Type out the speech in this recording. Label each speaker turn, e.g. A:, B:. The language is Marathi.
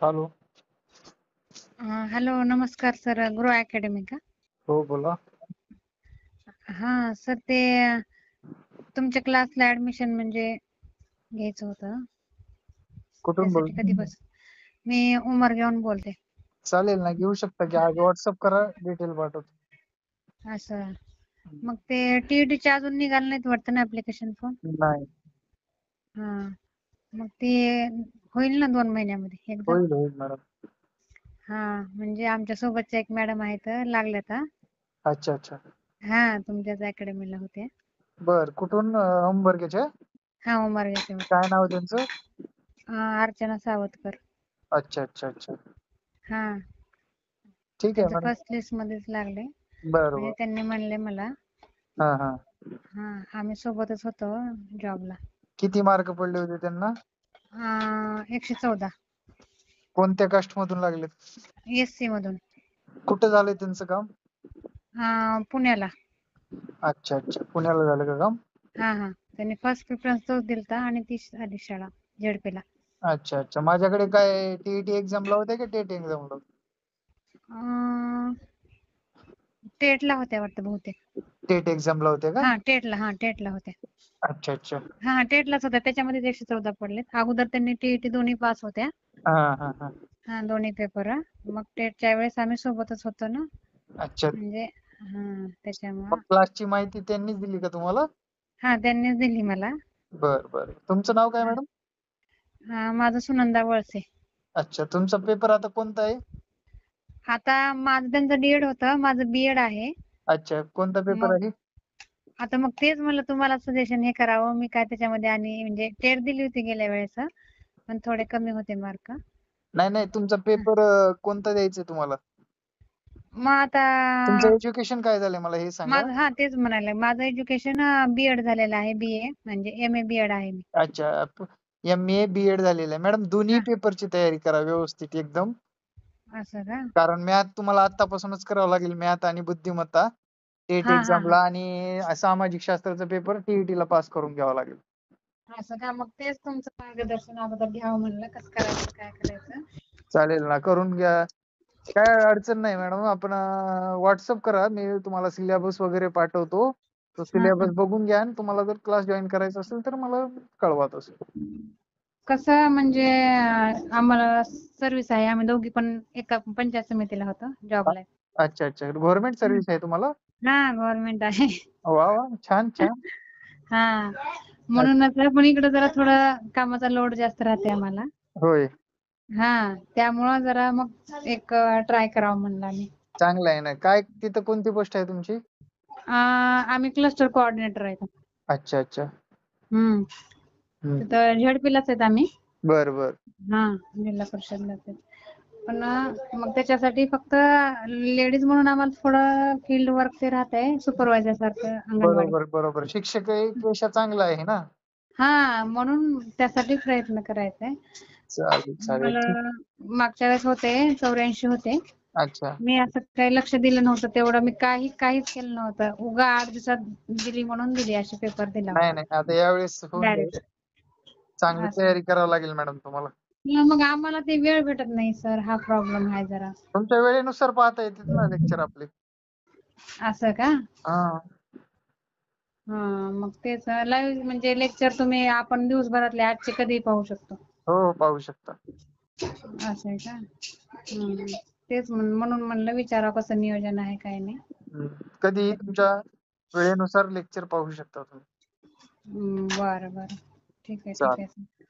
A: हॅलो.
B: हॅलो, नमस्कार सर. गुरु अकॅडमी का?
A: हो बोला.
B: सर ते तुमच्या क्लासला ऍडमिशन म्हणजे घ्यायचं होतं.
A: कुठून
B: त्यासाठी
A: बोलतो?
B: कधीपासून मी उमरगावहून बोलते.
A: चालेल ना, घेऊ शकता की आज व्हॉट्सअप करा, डिटेल पाठवतो.
B: असं मग ते टीईटीचे अजून निघाले नाहीत वाटतं ना ऍप्लिकेशन फॉर्म?
A: नाही.
B: हा, मग ते होईल ना 2 महिन्यामध्ये एकदम?
A: होईल होईल मॅडम.
B: म्हणजे आमच्या सोबतच्या एक मॅडम आहेत, लागल्यात.
A: अच्छा अच्छा.
B: तुमच्याच अकॅडमीला होत्या.
A: बर, कुठून? उंबरग्याचे?
B: उमरगावच्या
A: काय
B: होत्या.
A: नाव आहे त्यांचं?
B: अर्चना सावतकर.
A: अच्छा अच्छा अच्छा.
B: हा,
A: ठीक आहे
B: त्यांचं
A: मॅडम.
B: फर्स्ट लिस्ट मध्येच लागले.
A: बरं
B: म्हणजे
A: बरं.
B: त्यांनी म्हणले मला.
A: हा हा.
B: आम्ही सोबतच होतो जॉबला.
A: किती मार्क पडले होते त्यांना?
B: 114.
A: कोणत्या कास्ट मधून लागले?
B: SC मधून.
A: कुठे झालंय त्यांचं काम?
B: पुण्याला.
A: अच्छा अच्छा, पुण्याला झालं का काम?
B: त्यांनी फर्स्ट प्रेफरन्स तोच दिलता आणि ती आली शाळा झेडपीला.
A: अच्छा अच्छा. माझ्याकडे काय टीईटी एक्झामला होते का टेट एक्झामला?
B: टेटला होत्या वाटतं बहुतेक.
A: टेट एक्झामला होते का?
B: टेटला होत्या.
A: अच्छा अच्छा.
B: टेटलाच होत्या, त्याच्यामध्ये 114 पडलेत. अगोदर त्यांनी टीईटी दोन्ही पास होत्या.
A: हा हा हा.
B: दोन्ही पेपर. मग टेटच्या वेळेस आम्ही सोबतच होतो ना,
A: अच्छा.
B: म्हणजे
A: मग
B: त्याच्यामुळं.
A: क्लासची माहिती त्यांनीच दिली का तुम्हाला?
B: त्यांनीच दिली मला.
A: बर बर. तुमचं नाव काय मॅडम?
B: माझं सुनंदा वळसे.
A: अच्छा. तुमचा पेपर आता कोणता आहे?
B: आता माझं त्यांचं डीएड होतं, माझं बीएड आहे.
A: अच्छा. कोणता पेपर
B: मग
A: आहे?
B: आता मग तेच म्हणलं तुम्हाला सजेशन हे करावं. मी काय त्याच्यामध्ये आणि म्हणजे टेट दिली होती गेल्या वेळेस, पण थोडे कमी होते मार्क.
A: नाही नाही, तुमचा पेपर कोणता द्यायचा तुम्हाला?
B: मग आता
A: तुमचं एज्युकेशन काय झालंय मला हे सांगा.
B: माझं तेच म्हणाले, माझं एज्युकेशन बीएड झालेलं आहे. बीए म्हणजे MA बीएड आहे मी.
A: अच्छा. MA बीएड झालेलं आहे. मॅडम दोन्ही
B: हा,
A: पेपरची तयारी करा व्यवस्थित एकदम.
B: असं का?
A: कारण मॅथ तुम्हाला आतापासूनच करावं लागेल. मॅथ आणि बुद्धिमत्ता टेट
B: हा हा हा
A: एक्झामला, आणि सामाजिक शास्त्राचा पेपर टीईटी ला पास करून घ्यावा लागेल.
B: असं का? मग तेच तुमचं मार्गदर्शन अगोदर घ्यावं म्हणलं, कसं करायचं काय करायचं.
A: चालेल ना, करून घ्या. काय अडचण नाही मॅडम. आपण व्हॉट्सअप करा, मी तुम्हाला सिलेबस वगैरे पाठवतो. तो
B: हा हा
A: सिलेबस बघून घ्या, आणि तुम्हाला जर क्लास जॉईन करायचा असेल तर मला कळवा तसं.
B: कसं म्हणजे आम्हाला सर्व्हिस आहे. आम्ही दोघी पण एका पंचायत समितीला होतो जॉबला.
A: अच्छा अच्छा. गव्हर्नमेंट सर्व्हिस आहे तुम्हाला?
B: गव्हर्नमेंट आहे.
A: वा वा, छान छान.
B: म्हणूनच पण इकडे जरा थोडं कामाचा लोड जास्त राहते आम्हाला.
A: होय.
B: त्यामुळं जरा मग एक ट्राय करावं म्हणलं आम्ही.
A: चांगलं आहे ना. काय तिथं कोणती पोस्ट आहे तुमची?
B: आम्ही क्लस्टर कोऑर्डिनेटर आहे.
A: अच्छा अच्छा.
B: तिथं झेडपीलाच आहेत आम्ही.
A: बर बर.
B: जिल्हा परिषदलाच आहेत. पण मग त्याच्यासाठी फक्त लेडीज म्हणून आम्हाला थोडं फील्ड वर्क ते राहतंय, सुपरवायझर सारखं अंगणवाडी.
A: बरोबर बरोबर. शिक्षक एक पेशा चांगला आहे ना.
B: म्हणून त्यासाठी प्रयत्न करायचा आहे.
A: चालेल चालेल.
B: मला
A: ठीक.
B: मागच्या वेळेस होते 84 होते.
A: अच्छा.
B: मी असं काही लक्ष दिलं नव्हतं तेवढं. मी काहीच केलं नव्हतं. उगा 8 दिवसात दिली म्हणून दिली, अशी पेपर दिला
A: नाही नाही, आता यावेळेस होऊन जाईल.
B: डायरेक्ट.
A: चांगली
B: असं
A: तयारी करावी लागेल मॅडम तुम्हाला.
B: मग आम्हाला ते वेळ भेटत नाही सर, हा प्रॉब्लेम आहे जरा.
A: तुमच्या वेळेनुसार पाहता येतात ना लेक्चर आपले.
B: असं का?
A: हा.
B: मग तेच लाईव्ह म्हणजे लेक्चर तुम्ही आपण दिवसभरातले आजचे कधीही पाहू शकतो.
A: हो, पाहू शकता.
B: असं आहे का? तेच म्हणून म्हणलं विचारावं कसं नियोजन आहे काय नाही.
A: कधीही तुमच्या वेळेनुसार लेक्चर पाहू शकता तुम्ही.
B: बरं बरं. ठीक आहे ठीक
A: चालेल.
B: आहे.